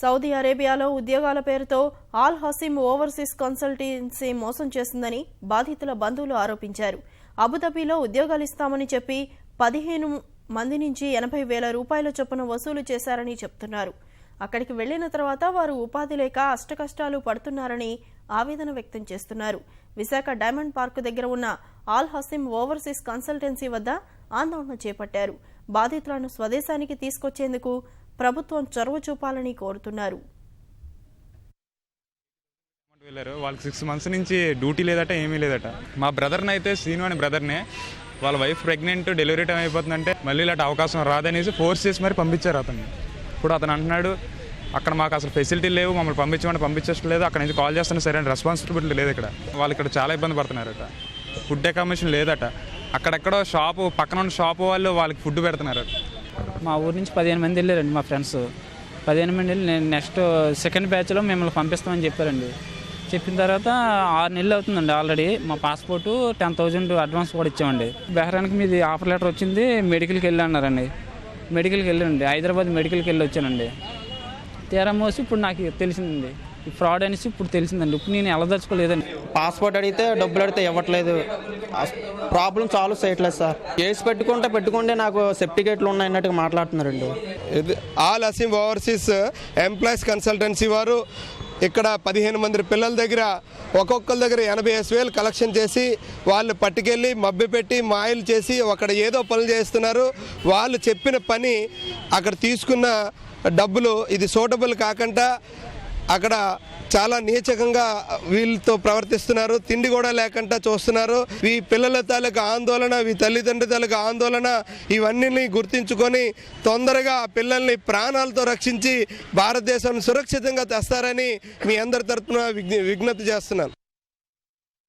Saudi అరేబియాలో ఉద్యోగాల పేరుతో ఆల్ హసీమ్ ఓవర్సీస్ కన్సల్టెన్సీ మోసం చేసిందని బాధితుల బంధువులు ఆరోపించారు. అబుదాబిలో ఉద్యోగాలు ఇస్తామని చెప్పి 15 మంది నుంచి 80,000 రూపాయల చొప్పున వసూలు చేశారని చెప్తున్నారు. అక్కడికి వెళ్లిన తర్వాత వారు ఉపాధి లేక అష్టకష్టాలు పడుతున్నారని ఆవేదన వ్యక్తం చేస్తున్నారు. విశాఖ డైమండ్ పార్క్ దగ్గర ఉన్న ఆల్ హసీమ్ ఓవర్సీస్ కన్సల్టెన్సీ వద్ద ఆందోళన చేపట్టారు. బాధితులను స్వదేశానికి తీసుకొచ్చేందుకు ప్రభుత్వం చొరవ చూపాలని కోరుతున్నారు. వాళ్ళకి 6 months నుంచి డ్యూటీ లేదట, ఏమీ లేదట. మా బ్రదర్ని అయితే శ్రీను అని బ్రదర్నే వాళ్ళ వైఫ్ ప్రెగ్నెంట్, డెలివరీ టైం అయిపోతుందంటే మళ్ళీ ఇలాంటి అవకాశం రాదనేసి ఫోర్స్ చేసి మరి పంపించారు అతన్ని. ఇప్పుడు అతను అంటున్నాడు అక్కడ మాకు అసలు ఫెసిలిటీ లేవు, మమ్మల్ని పంపించట్లేదు, అక్కడ నుంచి కాల్ చేస్తున్నా సరైన రెస్పాన్సిబిలిటీ లేదు. ఇక్కడ వాళ్ళు ఇక్కడ చాలా ఇబ్బంది పడుతున్నారట. ఫుడ్ అకామిడేషన్ లేదట. అక్కడెక్కడో షాపు పక్కన ఉన్న షాపు వాళ్ళు వాళ్ళకి ఫుడ్ పెడుతున్నారు. మా ఊరు నుంచి 15 మంది వెళ్ళారండి. మా ఫ్రెండ్స్ 15 మంది వెళ్ళి నేను నెక్స్ట్ సెకండ్ బ్యాచ్లో మిమ్మల్ని పంపిస్తామని చెప్పారండి. చెప్పిన తర్వాత 6 నెలలు అవుతుందండి. ఆల్రెడీ మా పాస్పోర్టు 10,000 అడ్వాన్స్ కూడా ఇచ్చామండి. బెహ్రాన్కి మీది ఆఫర్ లెటర్ వచ్చింది, మెడికల్కి వెళ్ళి అన్నారండి. మెడికల్కి వెళ్ళండి, హైదరాబాద్ మెడికల్కి వెళ్ళి వచ్చానండి. తీరా మోసి ఇప్పుడు నాకు తెలిసిందండి ఈ ఫ్రాడ్ అనేసి ఇప్పుడు తెలిసిందండి. ఇప్పుడు నేను ఎలదలుచుకోలేదండి. పాస్పోర్ట్ అడిగితే డబ్బులు అడిగితే ఇవ్వట్లేదు. ప్రాబ్లం సాల్వ్ చేయట్లేదు సార్. కేసు పెట్టుకుంటే నాకు సర్టిఫికేట్లు ఉన్నాయన్నట్టుగా మాట్లాడుతున్నారండి. ఆల్ హసీమ్ ఓవర్సీస్ ఎంప్లాయీస్ కన్సల్టెన్సీ వారు ఇక్కడ 15 మంది పిల్లల దగ్గర ఒక్కొక్కరి దగ్గర 80,000 కలెక్షన్ చేసి వాళ్ళు పట్టుకెళ్ళి మభ్యపెట్టి మాయలు చేసి అక్కడ ఏదో పనులు చేస్తున్నారు. వాళ్ళు చెప్పిన పని అక్కడ తీసుకున్న డబ్బులు ఇది సూటబుల్ కాకుండా అక్కడ చాలా నీచకంగా వీళ్ళతో ప్రవర్తిస్తున్నారు. తిండి కూడా లేకుండా చూస్తున్నారు. ఈ పిల్లల తాలూకా ఆందోళన, ఈ తల్లిదండ్రుల తాలూకా ఆందోళన ఇవన్నీ గుర్తించుకొని తొందరగా పిల్లల్ని ప్రాణాలతో రక్షించి భారతదేశాన్ని సురక్షితంగా తెస్తారని మీ అందరి తరఫున విజ్ఞప్తి చేస్తున్నాను.